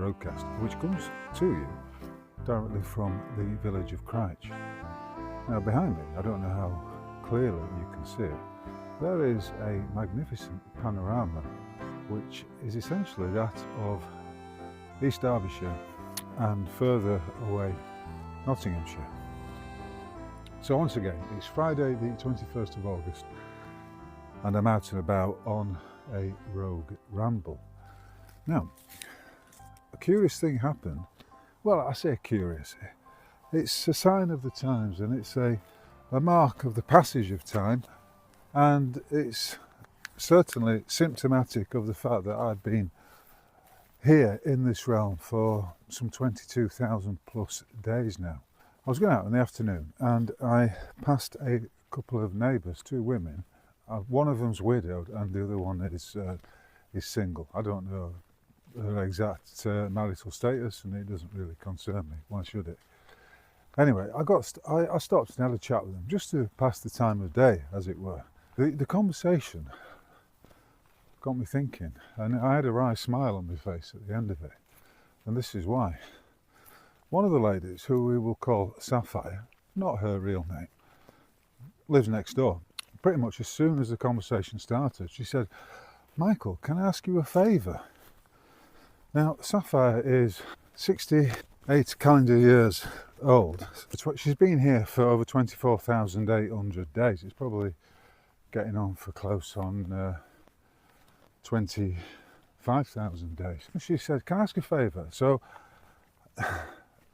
broadcast, which comes to you directly from the village of Crouch. Now behind me, I don't know how clearly you can see it, there is a magnificent panorama which is essentially that of East Derbyshire and further away Nottinghamshire. So once again, it's Friday the 21st of August and I'm out and about on a rogue ramble. Now, a curious thing happened. Well, I say curious. It's a sign of the times and it's a mark of the passage of time, and it's certainly symptomatic of the fact that I've been here in this realm for some 22,000 plus days now. I was going out in the afternoon and I passed a couple of neighbours, two women. One of them's widowed and the other one is single. I don't know her exact marital status and it doesn't really concern me. Why should it? Anyway, I stopped and had a chat with them just to pass the time of day, as it were. The conversation got me thinking, and I had a wry smile on my face at the end of it. And this is why. One of the ladies, who we will call Sapphire, not her real name, lives next door. Pretty much as soon as the conversation started, she said, "Michael, can I ask you a favour?" Now, Sapphire is 68 calendar years old. She's been here for over 24,800 days. It's probably getting on for close on 25,000 days. She said, "Can I ask a favour?" So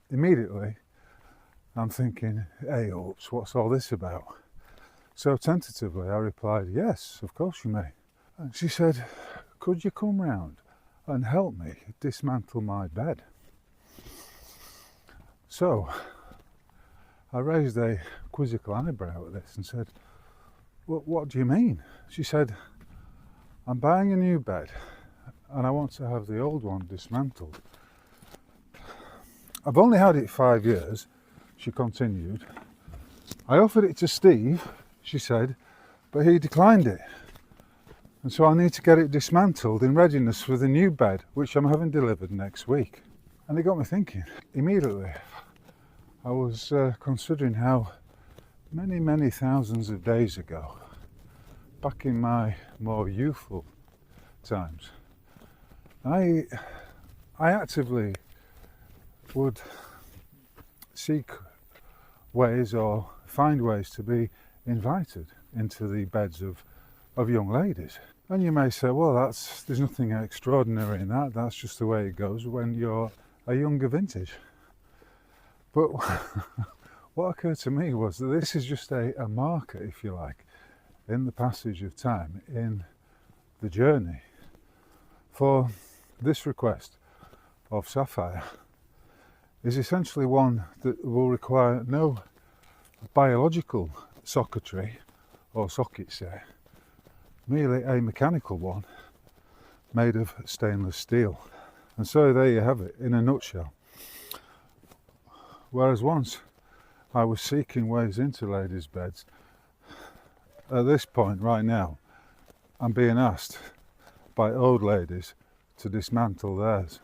immediately I'm thinking, hey, oops, what's all this about? So tentatively I replied, "Yes, of course you may." And she said, "Could you come round and help me dismantle my bed?" So I raised a quizzical eyebrow at this and said, "Well, what do you mean?" She said, "I'm buying a new bed and I want to have the old one dismantled. I've only had it 5 years," she continued. "I offered it to Steve," she said, "but he declined it. And so I need to get it dismantled in readiness for the new bed, which I'm having delivered next week." And it got me thinking. Immediately, I was considering how many thousands of days ago, back in my more youthful times, I actively would seek ways or find ways to be invited into the beds of young ladies. And you may say, well, there's nothing extraordinary in that, that's just the way it goes when you're a younger vintage. But what occurred to me was that this is just a marker, if you like, in the passage of time, in the journey. For this request of Sapphire is essentially one that will require no biological socketry or sockets there, merely a mechanical one made of stainless steel. And so there you have it in a nutshell. Whereas once I was seeking ways into ladies' beds, at this point right now I'm being asked by old ladies to dismantle theirs.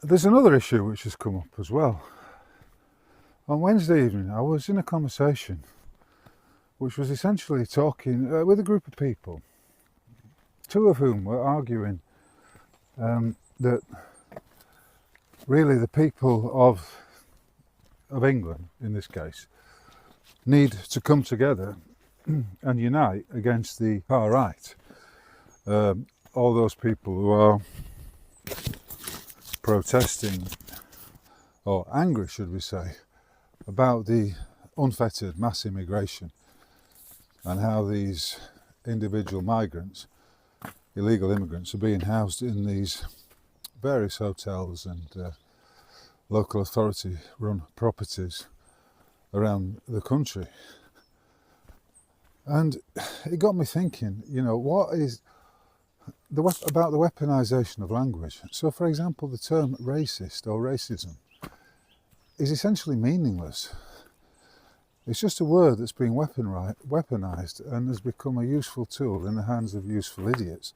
There's another issue which has come up as well. On Wednesday evening I was in a conversation which was essentially talking with a group of people, two of whom were arguing that really the people of England, in this case, need to come together and unite against the far right. All those people who are protesting, or angry should we say, about the unfettered mass immigration and how these individual migrants, illegal immigrants, are being housed in these various hotels and local authority run properties around the country. And it got me thinking, you know, what is about the weaponisation of language. So for example, the term racist or racism is essentially meaningless. It's just a word that's been weaponised and has become a useful tool in the hands of useful idiots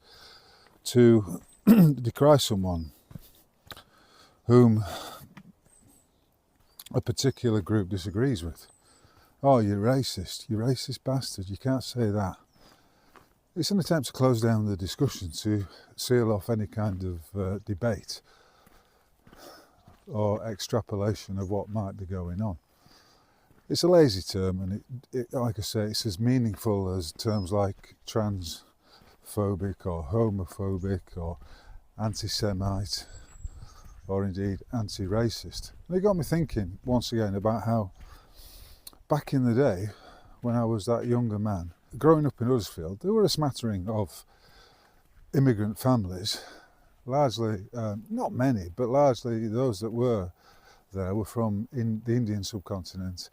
to decry someone whom a particular group disagrees with. Oh, you're racist bastard, you can't say that. It's an attempt to close down the discussion, to seal off any kind of debate or extrapolation of what might be going on. It's a lazy term, and it, like I say, it's as meaningful as terms like transphobic or homophobic or anti-Semite or indeed anti-racist. And it got me thinking once again about how back in the day, when I was that younger man, growing up in Huddersfield, there were a smattering of immigrant families, largely, not many, but largely those that were there were from the Indian subcontinent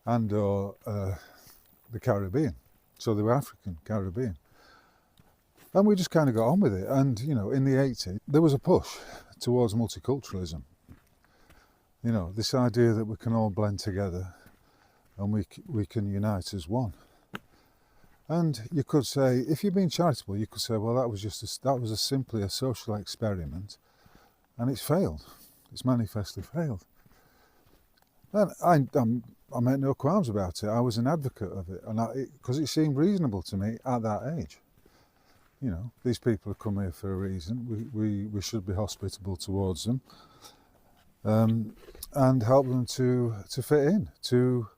and or the Caribbean. So they were African Caribbean. And we just kind of got on with it. And, you know, in the 80s, there was a push towards multiculturalism. You know, this idea that we can all blend together and we can unite as one. And you could say, if you're being charitable, you could say, well, that was simply a social experiment, and it's failed. It's manifestly failed. And I make no qualms about it. I was an advocate of it, and because it seemed reasonable to me at that age. You know, these people have come here for a reason. We should be hospitable towards them, and help them to fit in, to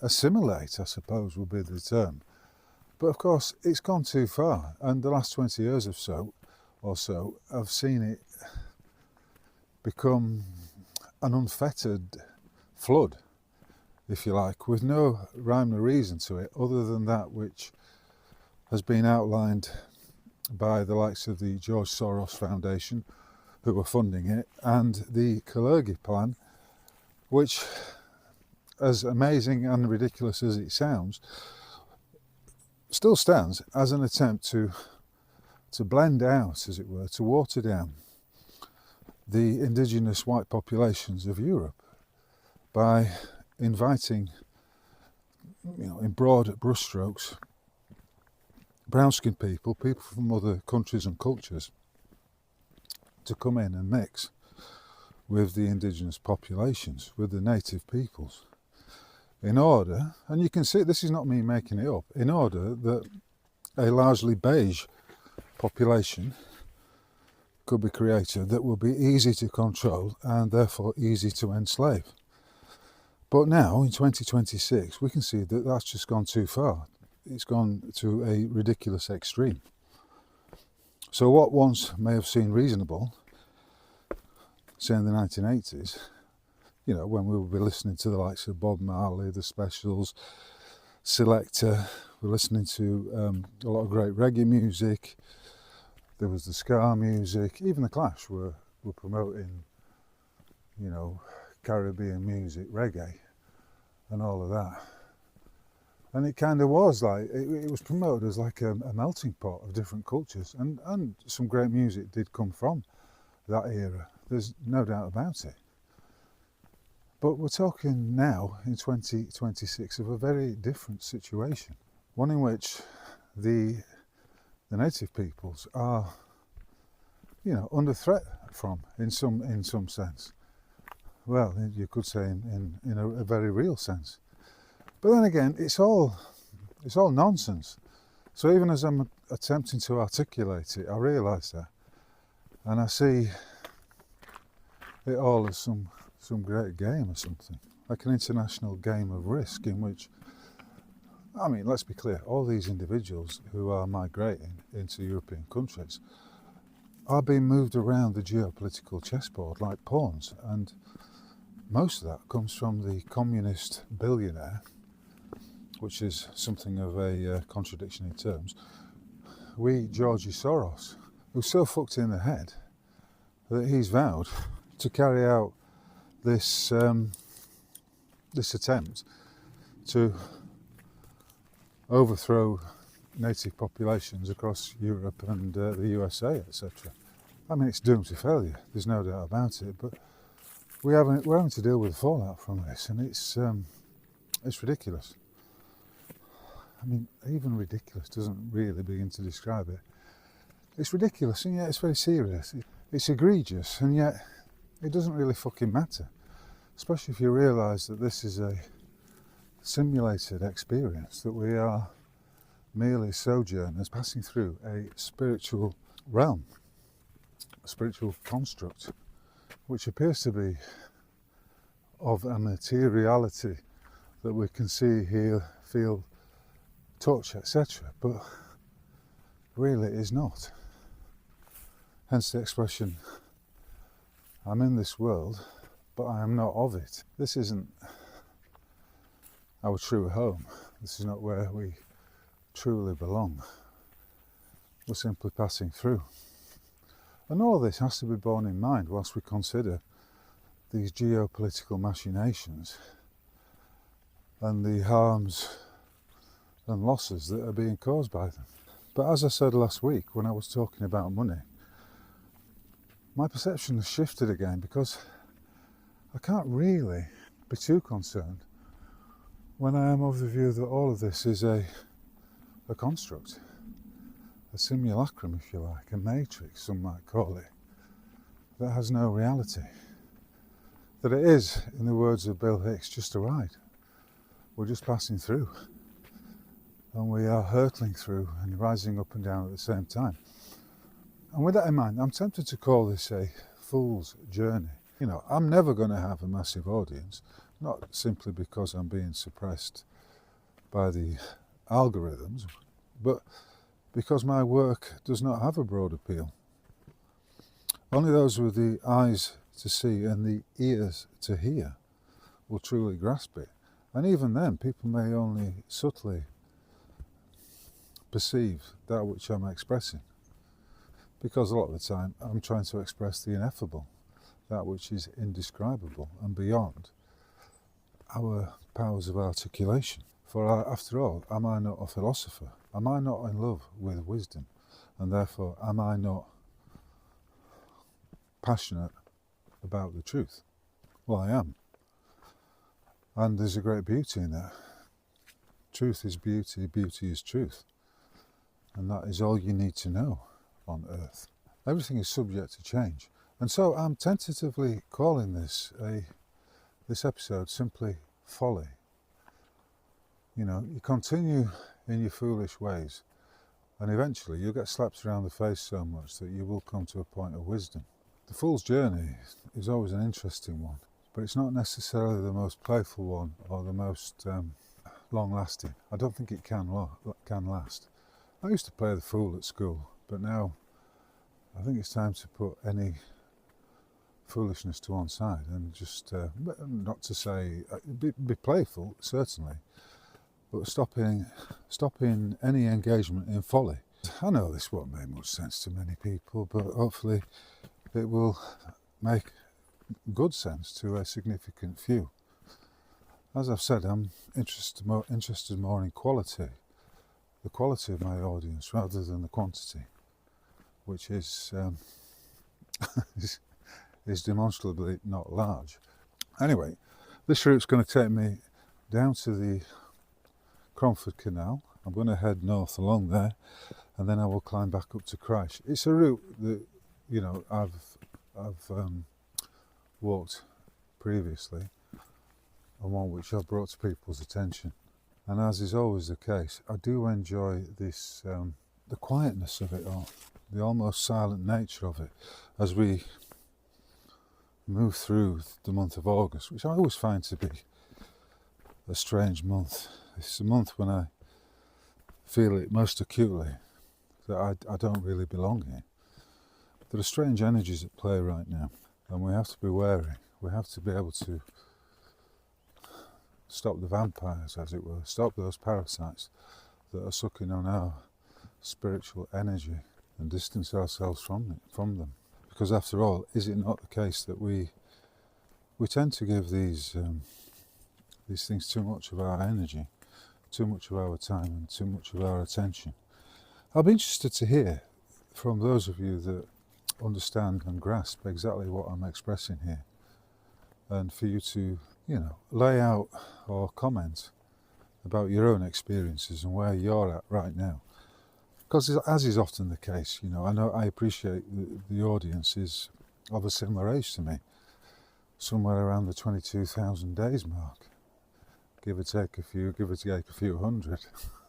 assimilate, I suppose would be the term. But of course, it's gone too far, and the last 20 years or so, I've seen it become an unfettered flood, if you like, with no rhyme or reason to it, other than that which has been outlined by the likes of the George Soros Foundation, who are funding it, and the Kalergi plan, which, as amazing and ridiculous as it sounds, still stands as an attempt to blend out, as it were, to water down the indigenous white populations of Europe by inviting, you know, in broad brushstrokes, brown-skinned people from other countries and cultures, to come in and mix with the indigenous populations, with the native peoples, in order, and you can see, this is not me making it up, in order that a largely beige population could be created that will be easy to control and therefore easy to enslave. But now, in 2026, we can see that that's just gone too far. It's gone to a ridiculous extreme. So what once may have seemed reasonable, say in the 1980s, you know, when we would be listening to the likes of Bob Marley, the Specials, Selector, we're listening to a lot of great reggae music, there was the ska music, even the Clash were promoting, you know, Caribbean music, reggae, and all of that. And it kind of was like, it was promoted as like a melting pot of different cultures, and some great music did come from that era, there's no doubt about it. But we're talking now, in 2026, of a very different situation, one in which the native peoples are, you know, under threat from, in some sense. Well, you could say in a very real sense. But then again, it's all nonsense. So even as I'm attempting to articulate it, I realise that, and I see it all as some great game or something, like an international game of risk in which, I mean, let's be clear, all these individuals who are migrating into European countries are being moved around the geopolitical chessboard like pawns, and most of that comes from the communist billionaire, which is something of a contradiction in terms, George Soros, who's so fucked in the head that he's vowed to carry out this attempt to overthrow native populations across Europe and the USA, etc. I mean, it's doomed to failure, there's no doubt about it, but we're having to deal with the fallout from this, and it's ridiculous. I mean, even ridiculous doesn't really begin to describe it. It's ridiculous, and yet it's very serious. It's egregious, and yet it doesn't really fucking matter, especially if you realise that this is a simulated experience, that we are merely sojourners passing through a spiritual realm, a spiritual construct, which appears to be of a materiality that we can see, hear, feel, touch, etc., but really it is not. Hence the expression, I'm in this world, but I am not of it. This isn't our true home. This is not where we truly belong. We're simply passing through. And all of this has to be borne in mind whilst we consider these geopolitical machinations and the harms and losses that are being caused by them. But as I said last week when I was talking about money, my perception has shifted again, because I can't really be too concerned when I am of the view that all of this is a construct, a simulacrum, if you like, a matrix, some might call it, that has no reality. That it is, in the words of Bill Hicks, just a ride. We're just passing through, and we are hurtling through and rising up and down at the same time. And with that in mind, I'm tempted to call this a fool's journey. You know, I'm never going to have a massive audience, not simply because I'm being suppressed by the algorithms, but because my work does not have a broad appeal. Only those with the eyes to see and the ears to hear will truly grasp it. And even then, people may only subtly perceive that which I'm expressing, because a lot of the time I'm trying to express the ineffable, that which is indescribable and beyond our powers of articulation. For after all, am I not a philosopher? Am I not in love with wisdom? And therefore, am I not passionate about the truth? Well, I am. And there's a great beauty in that. Truth is beauty, beauty is truth. And that is all you need to know on earth. Everything is subject to change. And so I'm tentatively calling this episode simply Folly. You know, you continue in your foolish ways, and eventually you'll get slapped around the face so much that you will come to a point of wisdom. The fool's journey is always an interesting one, but it's not necessarily the most playful one or the most long-lasting. I don't think it can last. I used to play the fool at school, but now I think it's time to put any foolishness to one side and just, not to say, be playful, certainly, but stopping any engagement in folly. I know this won't make much sense to many people, but hopefully it will make good sense to a significant few. As I've said, I'm interested more in quality, the quality of my audience rather than the quantity, which is is demonstrably not large. Anyway, this route's going to take me down to the Cromford Canal. I'm going to head north along there, and then I will climb back up to Christ. It's a route that, you know, I've walked previously, and one which I've brought to people's attention. And as is always the case, I do enjoy this, the quietness of it all, the almost silent nature of it, as we move through the month of August, which I always find to be a strange month. It's a month when I feel it most acutely, that I don't really belong here. There are strange energies at play right now, and we have to be wary. We have to be able to stop the vampires, as it were, stop those parasites that are sucking on our spiritual energy and distance ourselves from them. Because after all, is it not the case that we tend to give these things too much of our energy, too much of our time, and too much of our attention? I'll be interested to hear from those of you that understand and grasp exactly what I'm expressing here, and for you to, you know, lay out or comment about your own experiences and where you're at right now. Because as is often the case, you know, I appreciate the audience is of a similar age to me, somewhere around the 22,000 days mark, give or take a few hundred.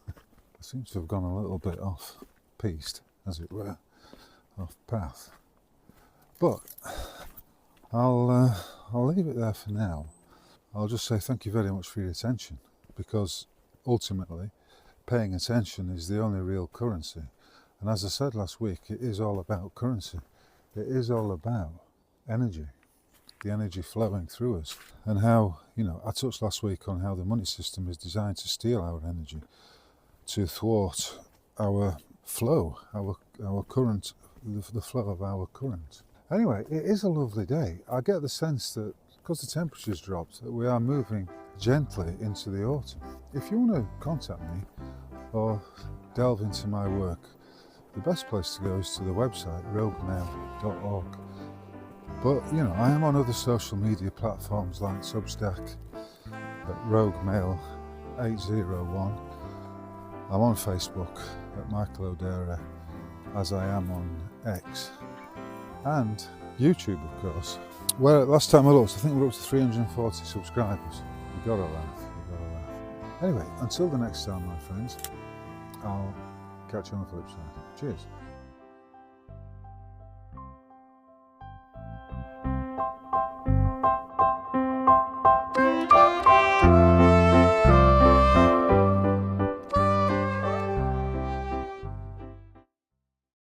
I seem to have gone a little bit off piste, as it were, off path. But I'll leave it there for now. I'll just say thank you very much for your attention, because ultimately paying attention is the only real currency. And as I said last week, it is all about currency. It is all about energy, the energy flowing through us. And how, you know, I touched last week on how the money system is designed to steal our energy, to thwart our flow, our current, the flow of our current. Anyway, it is a lovely day. I get the sense that because the temperature's dropped, that we are moving gently into the autumn. If you want to contact me or delve into my work, the best place to go is to the website roguemail.org. But you know, I am on other social media platforms like Substack at roguemail801. I'm on Facebook at Michael O'Dara, as I am on X, and YouTube, of course, where last time I looked, I think we're up to 340 subscribers. You gotta laugh. Anyway, until the next time, my friends, I'll catch you on the flip side. Cheers.